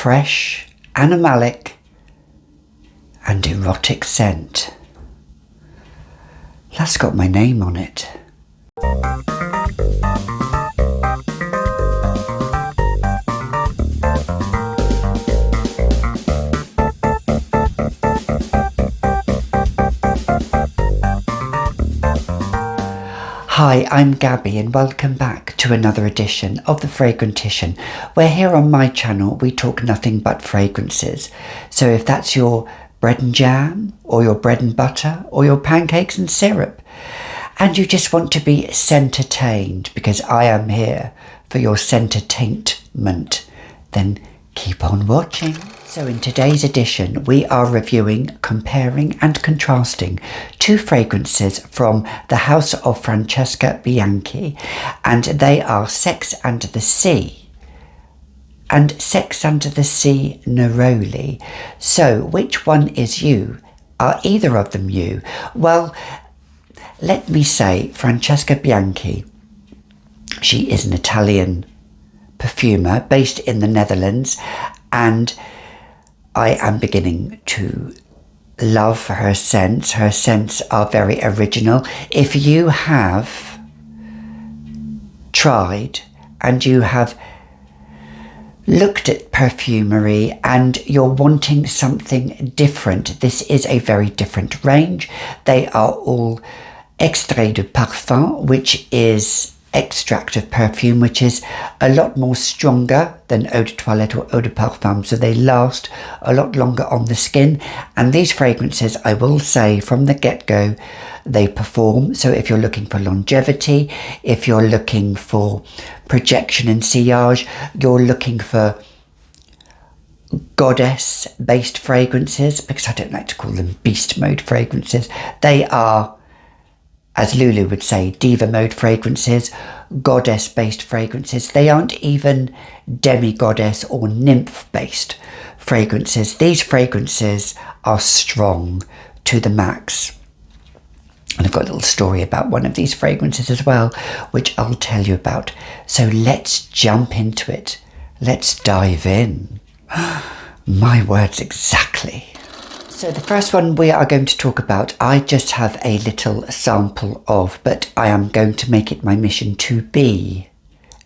fresh, animalic and erotic scent. That's got my name on it. Hi, I'm Gabby and welcome back to another edition of The Fragrantician, where here on my channel we talk nothing but fragrances. So if that's your bread and jam, or your bread and butter, or your pancakes and syrup, and you just want to be scent-attained, because I am here for your scent-attainment, then keep on watching. So in today's edition, we are reviewing, comparing and contrasting two fragrances from the house of Francesca Bianchi, and they are Sex Under the Sea and Sex Under the Sea Neroli. So which one is you? Are either of them you? Well, let me say Francesca Bianchi, she is an Italian perfumer based in the Netherlands, and I am beginning to love her scents. Her scents are very original. If you have tried and you have looked at perfumery and you're wanting something different, this is a very different range. They are all extrait de parfum, which is extract of perfume, which is a lot more stronger than eau de toilette or eau de parfum, so they last a lot longer on the skin. And these fragrances, I will say from the get-go, they perform. So if you're looking for longevity, if you're looking for projection and sillage, you're looking for goddess based fragrances, because I don't like to call them beast mode fragrances, they are, as Lulu would say, diva mode fragrances, goddess based fragrances. They aren't even demi-goddess or nymph based fragrances. These fragrances are strong to the max. And I've got a little story about one of these fragrances as well, which I'll tell you about. So let's jump into it. Let's dive in. My words exactly. So the first one we are going to talk about, I just have a little sample of, but I am going to make it my mission to be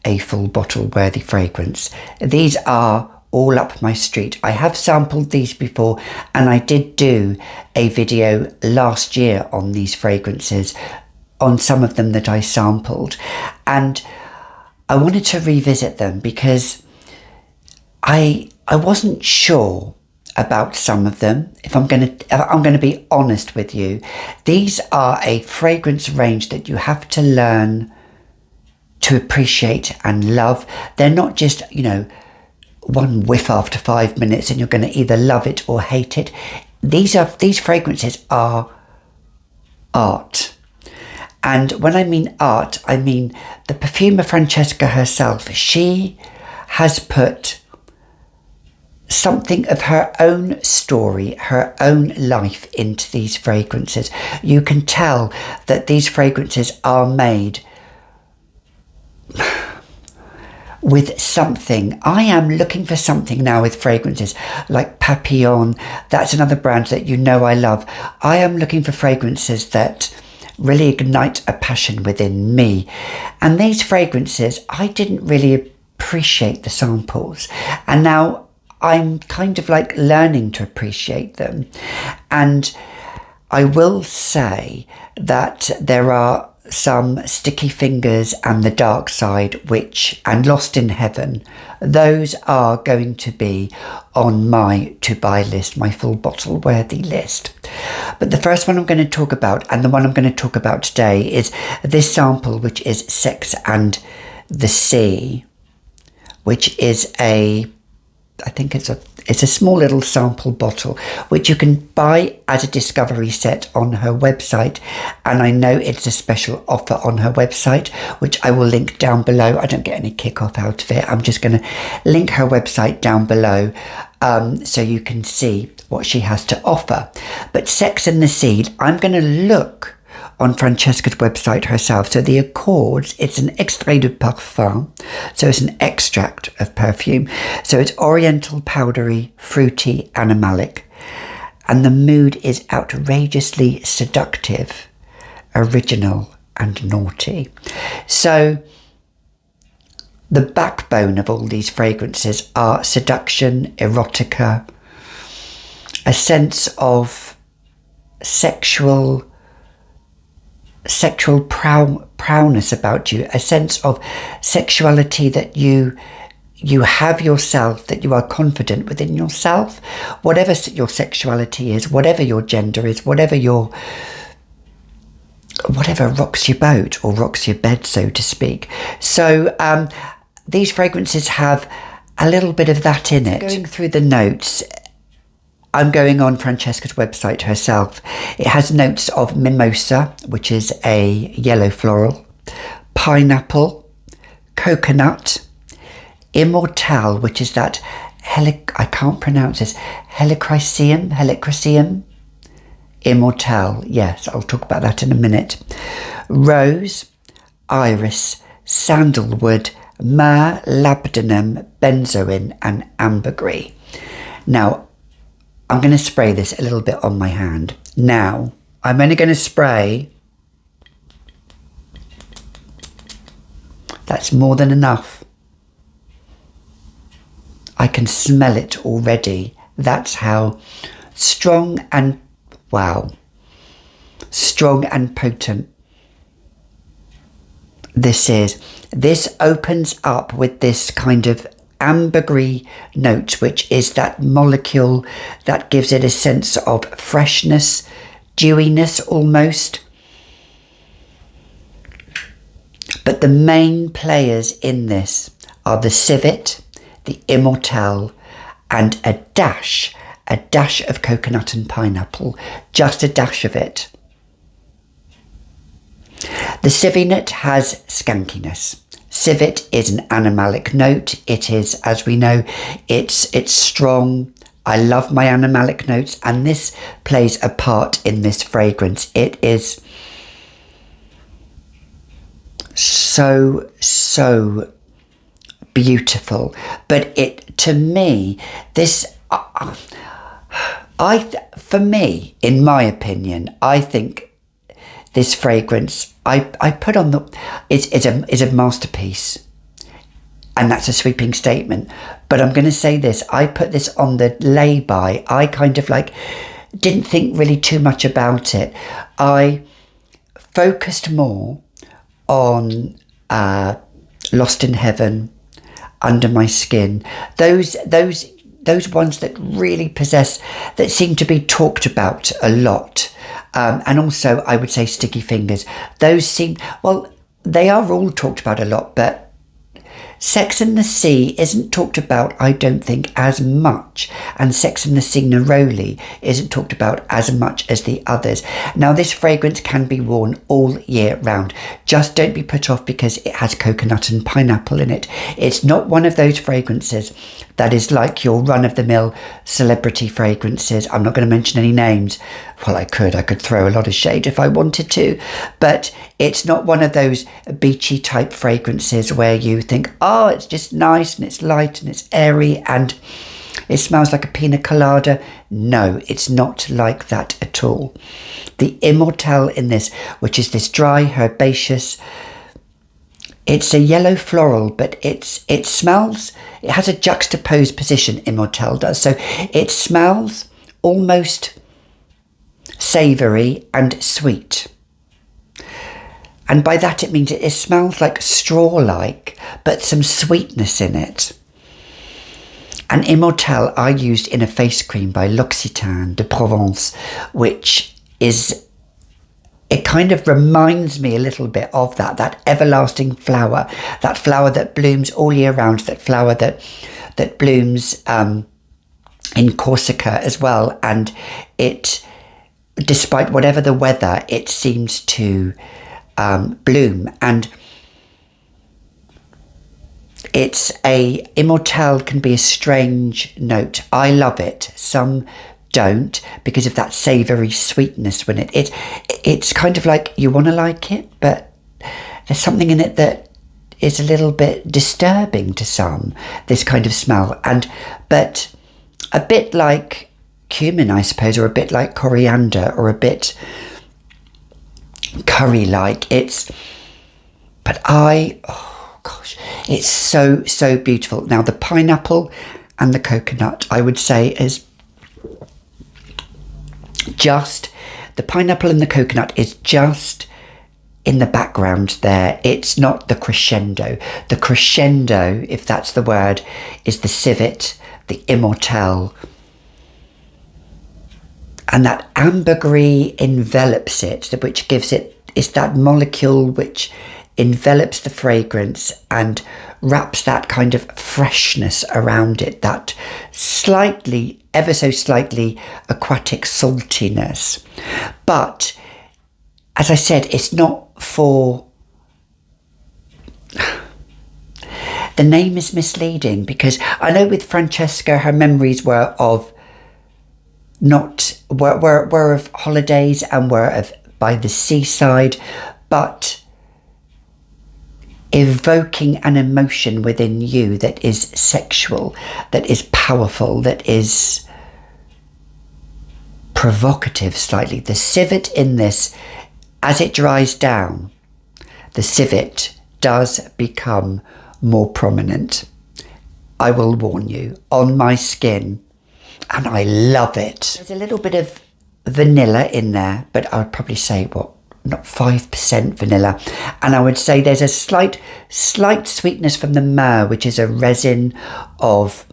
a full bottle worthy fragrance. These are all up my street. I have sampled these before, and I did do a video last year on these fragrances, on some of them that I sampled, and I wanted to revisit them because I wasn't sure about some of them. If I'm going to be honest with you, these are a fragrance range that you have to learn to appreciate and love. They're not just, one whiff after 5 minutes and you're going to either love it or hate it. These fragrances are art. And when I mean art, I mean the perfumer Francesca herself. She has put something of her own story, her own life into these fragrances. You can tell that these fragrances are made with something. I am looking for something now with fragrances like Papillon. That's another brand that I love. I am looking for fragrances that really ignite a passion within me. And these fragrances, I didn't really appreciate the samples. And now I'm kind of like learning to appreciate them. And I will say that there are some Sticky Fingers and The Dark Side, and Lost in Heaven. Those are going to be on my to buy list, my full bottle worthy list. But the first one I'm going to talk about, and the one I'm going to talk about today, is this sample, which is Sex and the Sea, which is I think it's a small little sample bottle, which you can buy as a discovery set on her website. And I know it's a special offer on her website, which I will link down below. I don't get any kickoff out of it. I'm just going to link her website down below so you can see what she has to offer. But Sex and the Sea, I'm going to look on Francesca's website herself. So the Accords, it's an extrait de parfum, so it's an extract of perfume. So it's oriental, powdery, fruity, animalic. And the mood is outrageously seductive, original and naughty. So the backbone of all these fragrances are seduction, erotica, a sense of sexual prowess about you, a sense of sexuality that you have yourself, that you are confident within yourself, whatever your sexuality is, whatever your gender is, whatever rocks your boat or rocks your bed, so to speak. So these fragrances have a little bit of that in it. Going through the notes, I'm going on Francesca's website herself. It has notes of mimosa, which is a yellow floral, pineapple, coconut, immortelle, which is that I can't pronounce this, helichrysum, immortelle, yes, I'll talk about that in a minute, rose, iris, sandalwood, myrrh, labdanum, benzoin and ambergris. Now, I'm going to spray this a little bit on my hand. Now, I'm only going to spray. That's more than enough. I can smell it already. That's how strong and, wow, strong and potent this is. This opens up with this kind of ambergris note, which is that molecule that gives it a sense of freshness, dewiness almost. But the main players in this are the civet, the immortelle, and a dash of coconut and pineapple, just a dash of it. The civet has skankiness. Civet is an animalic note. It is, as we know, it's strong. I love my animalic notes, and this plays a part in this fragrance. It is so beautiful. But to me, for me, in my opinion, I think this fragrance I put on is a masterpiece, and that's a sweeping statement. But I'm going to say this: I put this on the lay-by. I kind of didn't think really too much about it. I focused more on Lost in Heaven, Under My Skin. Those ones that really that seem to be talked about a lot. And also, I would say Sticky Fingers. Those they are all talked about a lot, but Sex and the Sea isn't talked about, I don't think, as much. And Sex and the Sea Neroli isn't talked about as much as the others. Now, this fragrance can be worn all year round. Just don't be put off because it has coconut and pineapple in it. It's not one of those fragrances that is like your run-of-the-mill celebrity fragrances. I'm not going to mention any names. Well, I could throw a lot of shade if I wanted to, but it's not one of those beachy type fragrances where you think, oh, it's just nice and it's light and it's airy and it smells like a pina colada. No, it's not like that at all. The immortelle in this, which is this dry, herbaceous, it's a yellow floral, but it smells, it has a juxtaposed position, immortelle does. So it smells almost savoury and sweet. And by that it means it smells like straw-like, but some sweetness in it. And immortelle I used in a face cream by L'Occitane de Provence, which is, it kind of reminds me a little bit of that everlasting flower, that flower that blooms all year round, that flower that blooms in Corsica as well. And it, despite whatever the weather, it seems to bloom. And immortelle can be a strange note. I love it. Some don't, because of that savoury sweetness when it's kind of like you want to like it, but there's something in it that is a little bit disturbing to some, this kind of smell. But a bit like cumin, I suppose, or a bit like coriander, or a bit curry-like. Oh gosh, it's so, so beautiful. Now, the pineapple and the coconut, I would say, is just, the pineapple and the coconut is just in the background there. It's not the crescendo. The crescendo, if that's the word, is the civet, the immortelle. And that ambergris envelops it, which gives it's that molecule which envelops the fragrance and wraps that kind of freshness around it, that slightly, ever so slightly aquatic saltiness. But as I said, it's not for... The name is misleading, because I know with Francesca, her memories were of were of holidays and were of by the seaside, but evoking an emotion within you that is sexual, that is powerful, that is provocative slightly. The civet in this, as it dries down, the civet does become more prominent. I will warn you, on my skin, and I love it. There's a little bit of vanilla in there, but I would probably say, not 5% vanilla. And I would say there's a slight sweetness from the myrrh, which is a resin of...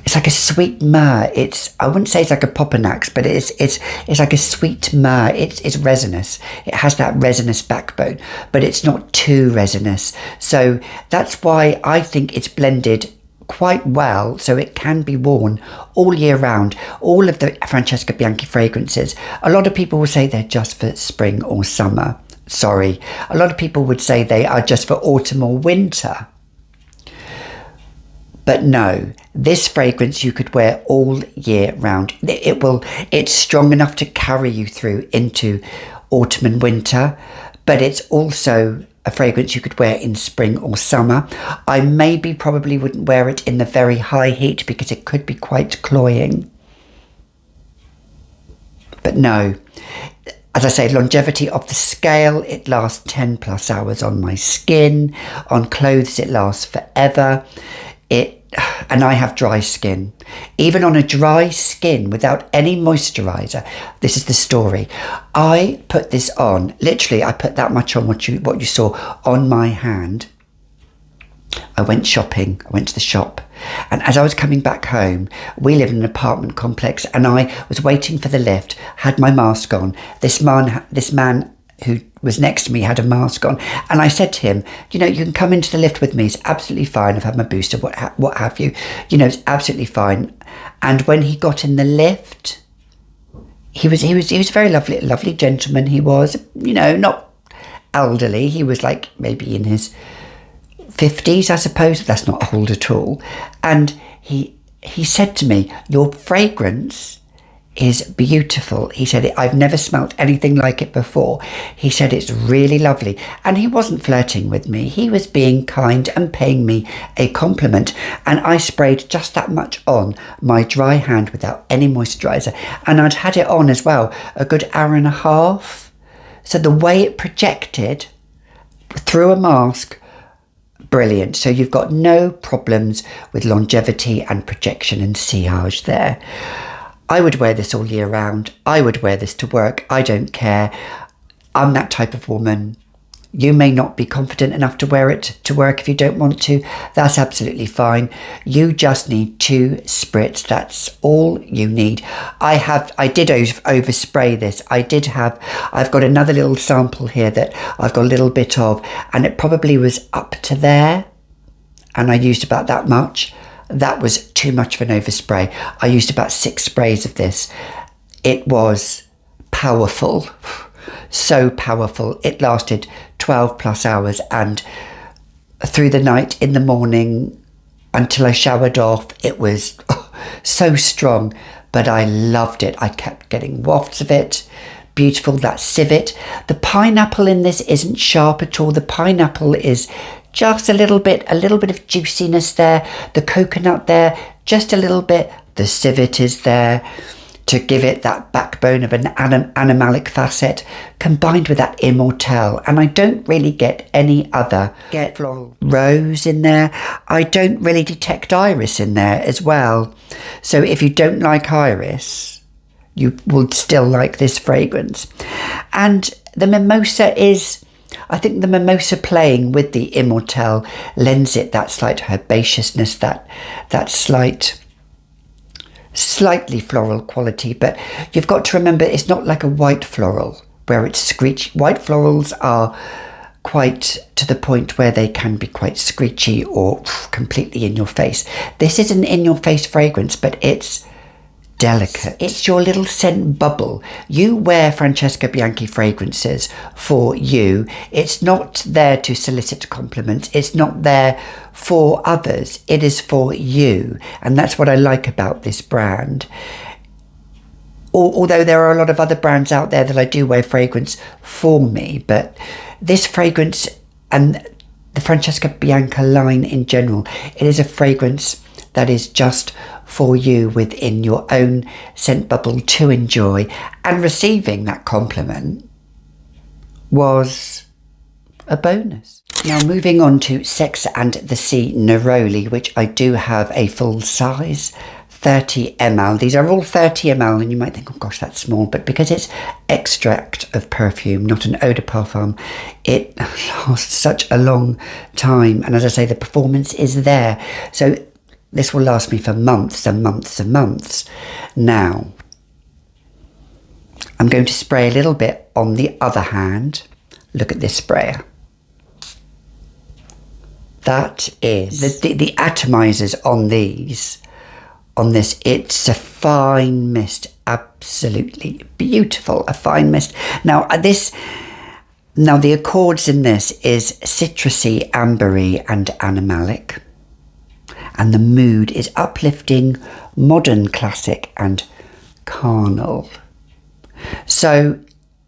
It's like a sweet myrrh. I wouldn't say it's like a Popanax, but it's like a sweet myrrh. It's resinous. It has that resinous backbone, but it's not too resinous. So that's why I think it's blended quite well, so it can be worn all year round. All of the Francesca Bianchi fragrances, a lot of people will say they're just for spring or summer. Sorry. A lot of people would say they are just for autumn or winter. But no, this fragrance you could wear all year round. It's strong enough to carry you through into autumn and winter, but it's also a fragrance you could wear in spring or summer. I probably wouldn't wear it in the very high heat because it could be quite cloying. But no, as I say, longevity of the scale, it lasts 10 plus hours on my skin. On clothes, it lasts forever. And I have dry skin. Even on a dry skin without any moisturiser, this is the story. I put this on, literally I put that much on what you saw on my hand. I went shopping, I went to the shop. And as I was coming back home, we live in an apartment complex, and I was waiting for the lift, had my mask on. This man who was next to me had a mask on, and I said to him, you can come into the lift with me, it's absolutely fine, I've had my booster, what have you, it's absolutely fine. And when he got in the lift, he was a very lovely gentleman. He was, not elderly, he was like maybe in his 50s, I suppose. That's not old at all. And he said to me, your fragrance is beautiful. He said, I've never smelt anything like it before. He said, it's really lovely. And he wasn't flirting with me. He was being kind and paying me a compliment. And I sprayed just that much on my dry hand without any moisturiser. And I'd had it on as well a good hour and a half. So the way it projected through a mask, brilliant. So you've got no problems with longevity and projection and sillage there. I would wear this all year round. I would wear this to work. I don't care. I'm that type of woman. You may not be confident enough to wear it to work if you don't want to. That's absolutely fine. You just need 2 spritz. That's all you need. I did overspray this. I've got another little sample here that I've got a little bit of, and it probably was up to there, and I used about that much. That was too much of an overspray. I used about 6 sprays of this. It was powerful, so powerful. It lasted 12 plus hours, and through the night, in the morning, until I showered off. It was so strong, but I loved it. I kept getting wafts of it. Beautiful, that civet. The pineapple in this isn't sharp at all. The pineapple is just a little bit of juiciness there. The coconut there, just a little bit. The civet is there to give it that backbone of an animalic facet, combined with that immortelle. And I don't really get any other floral rose in there. I don't really detect iris in there as well. So if you don't like iris, you will still like this fragrance. And the mimosa is, I think the mimosa playing with the immortelle lends it that slight herbaceousness, that slightly floral quality. But you've got to remember, it's not like a white floral where it's screechy. White florals are quite to the point where they can be quite screechy or completely in your face. This is an in your face fragrance, but it's delicate. It's your little scent bubble. You wear Francesca Bianchi fragrances for you. It's not there to solicit compliments. It's not there for others. It is for you. And that's what I like about this brand. Although there are a lot of other brands out there that I do wear fragrance for me, but this fragrance and the Francesca Bianchi line in general, it is a fragrance that is just for you within your own scent bubble to enjoy. And receiving that compliment was a bonus. Now moving on to Sex and the Sea Neroli, which I do have a full size 30 ml. These are all 30 ml, and you might think, oh gosh, that's small, but because it's extract of perfume, not an eau de parfum, it lasts such a long time. And as I say, the performance is there. So this will last me for months and months and months. Now, I'm going to spray a little bit on the other hand. Look at this sprayer. That is the atomizers on these. On this, it's a fine mist, absolutely beautiful, a fine mist. Now the accords in this is citrusy, ambery, and animalic. And the mood is uplifting, modern, classic, and carnal. So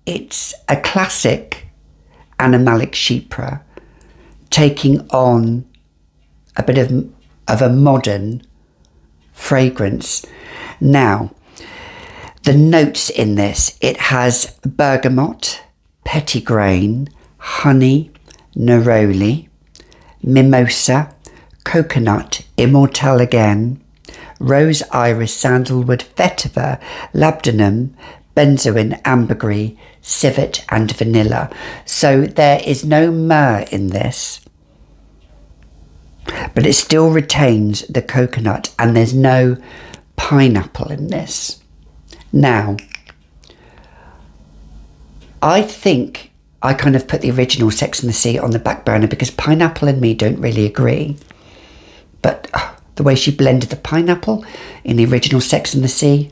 it's a classic animalic chypre taking on a bit of a modern fragrance. Now, the notes in this, it has bergamot, petitgrain, honey, neroli, mimosa, coconut, immortelle again, rose iris, sandalwood, vetiver, labdanum, benzoin, ambergris, civet, and vanilla. So there is no myrrh in this, but it still retains the coconut, and there's no pineapple in this. Now, I think I kind of put the original Sex and the Sea on the back burner because pineapple and me don't really agree. But the way she blended the pineapple in the original Sex and the Sea,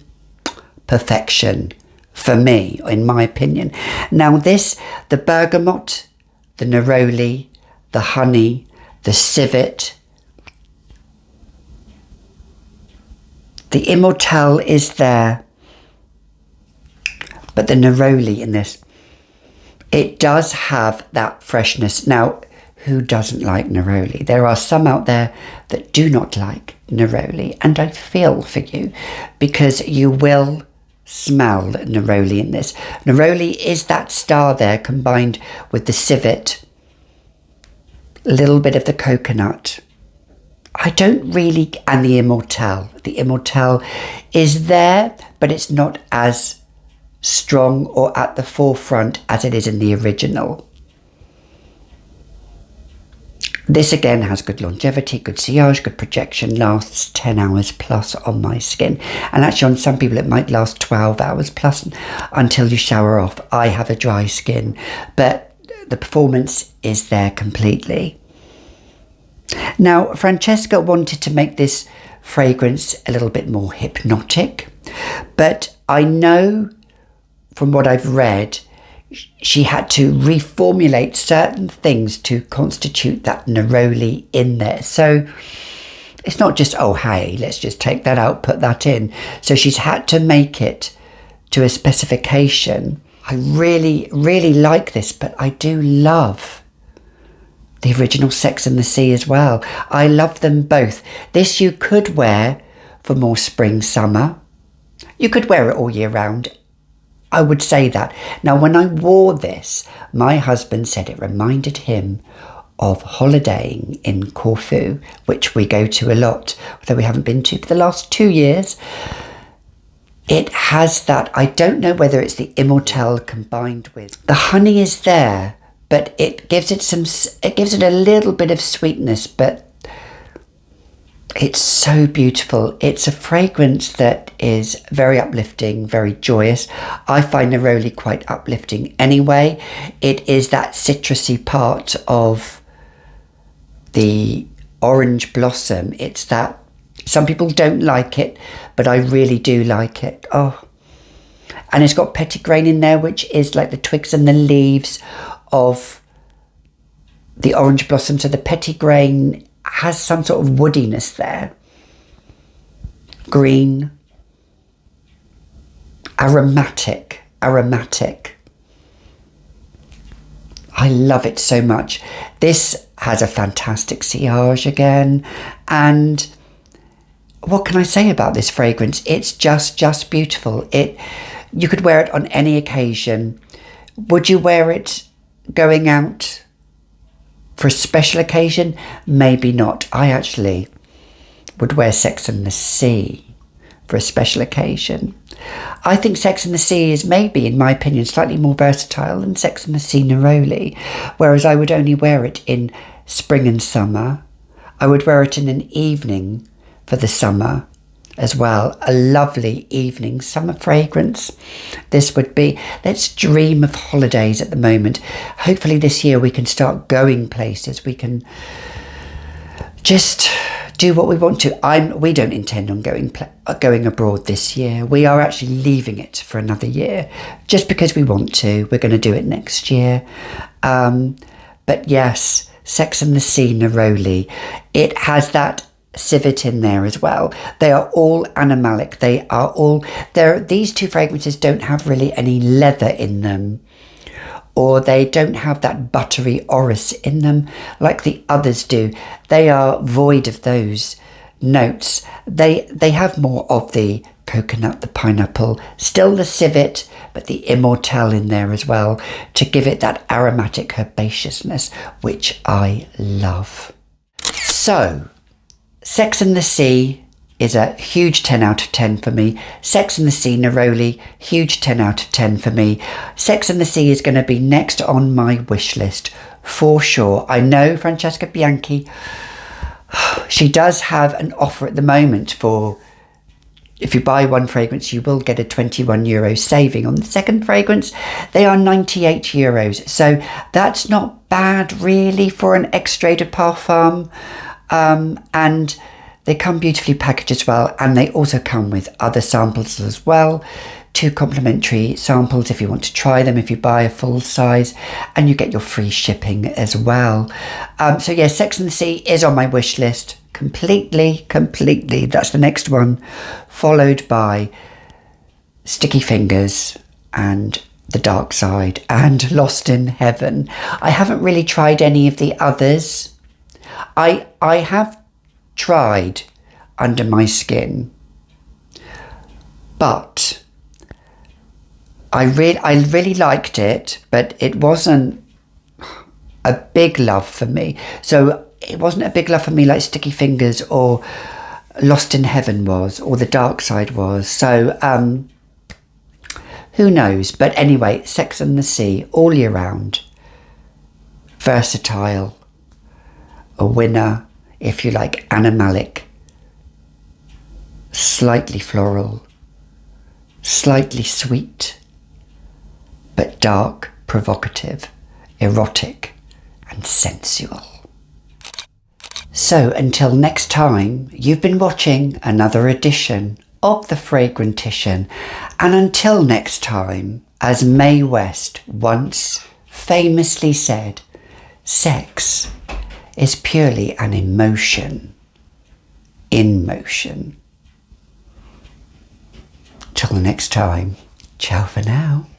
perfection for me, in my opinion. Now this, the bergamot, the neroli, the honey, the civet, the immortelle is there, but the neroli in this, it does have that freshness. Now, who doesn't like neroli? There are some out there that do not like neroli, and I feel for you because you will smell neroli in this. Neroli is that star there combined with the civet, a little bit of the coconut. I don't really, and the immortelle. The immortelle is there, but it's not as strong or at the forefront as it is in the original. This again has good longevity, good sillage, good projection, lasts 10 hours plus on my skin. And actually on some people it might last 12 hours plus until you shower off. I have a dry skin, but the performance is there completely. Now, Francesca wanted to make this fragrance a little bit more hypnotic, but I know from what I've read, she had to reformulate certain things to constitute that neroli in there. So It's not just, oh, hey, let's just take that out, put that in. So she's had to make it to a specification. I really, really like this, but I do love the original Sex and the Sea as well. I love them both. This you could wear for more spring, summer. You could wear it all year round. I would say that. Now, when I wore this, my husband said it reminded him of holidaying in Corfu, which we go to a lot, although we haven't been to for the last 2 years. It has that, I don't know whether it's the immortelle combined with, the honey is there, but it gives it a little bit of sweetness, but it's so beautiful. It's a fragrance that is very uplifting, very joyous. I find neroli quite uplifting anyway. It is that citrusy part of the orange blossom. It's that, some people don't like it, but I really do like it. Oh, and it's got petitgrain in there, which is like the twigs and the leaves of the orange blossom. So the petitgrain has some sort of woodiness there. Green. Aromatic. I love it so much. This has a fantastic sillage again. And what can I say about this fragrance? It's just beautiful. You could wear it on any occasion. Would you wear it going out for a special occasion? Maybe not. I actually would wear Sex and the Sea for a special occasion. I think Sex and the Sea is maybe, in my opinion, slightly more versatile than Sex and the Sea neroli, whereas I would only wear it in spring and summer. I would wear it in an evening for the summer as well. A lovely evening summer fragrance. This would be, let's dream of holidays at the moment. Hopefully this year we can start going places. We can just do what we want to. We don't intend on going abroad this year. We are actually leaving it for another year just because we want to. We're going to do it next year. But yes, Sex and the Sea neroli. It has that civet in there as well. They are all animalic. These two fragrances don't have really any leather in them, or they don't have that buttery orris in them like the others do. They are void of those notes. They have more of the coconut, the pineapple, still the civet, but the immortelle in there as well to give it that aromatic herbaceousness, which I love. So, Sex and the Sea is a huge 10 out of 10 for me. Sex and the Sea neroli, huge 10 out of 10 for me. Sex and the Sea is going to be next on my wish list for sure. I know Francesca Bianchi, she does have an offer at the moment for, if you buy one fragrance, you will get a €21 saving on the second fragrance. They are €98. So that's not bad really for an extrait de parfum. And they come beautifully packaged as well, and they also come with other samples as well, 2 complimentary samples if you want to try them, if you buy a full size, and you get your free shipping as well. So yeah, Sex and the Sea is on my wish list completely. That's the next one, followed by Sticky Fingers and The Dark Side and Lost in Heaven. I haven't really tried any of the others. I have tried Under My Skin, but I really liked it, but it wasn't a big love for me. So it wasn't a big love for me like Sticky Fingers or Lost in Heaven was, or The Dark Side was. So who knows? But anyway, Sex and the Sea all year round, versatile, a winner, if you like, animalic, slightly floral, slightly sweet, but dark, provocative, erotic, and sensual. So until next time, you've been watching another edition of The Fragrantician, and until next time, as Mae West once famously said, sex is purely an emotion. in motion. Till the next time, ciao for now.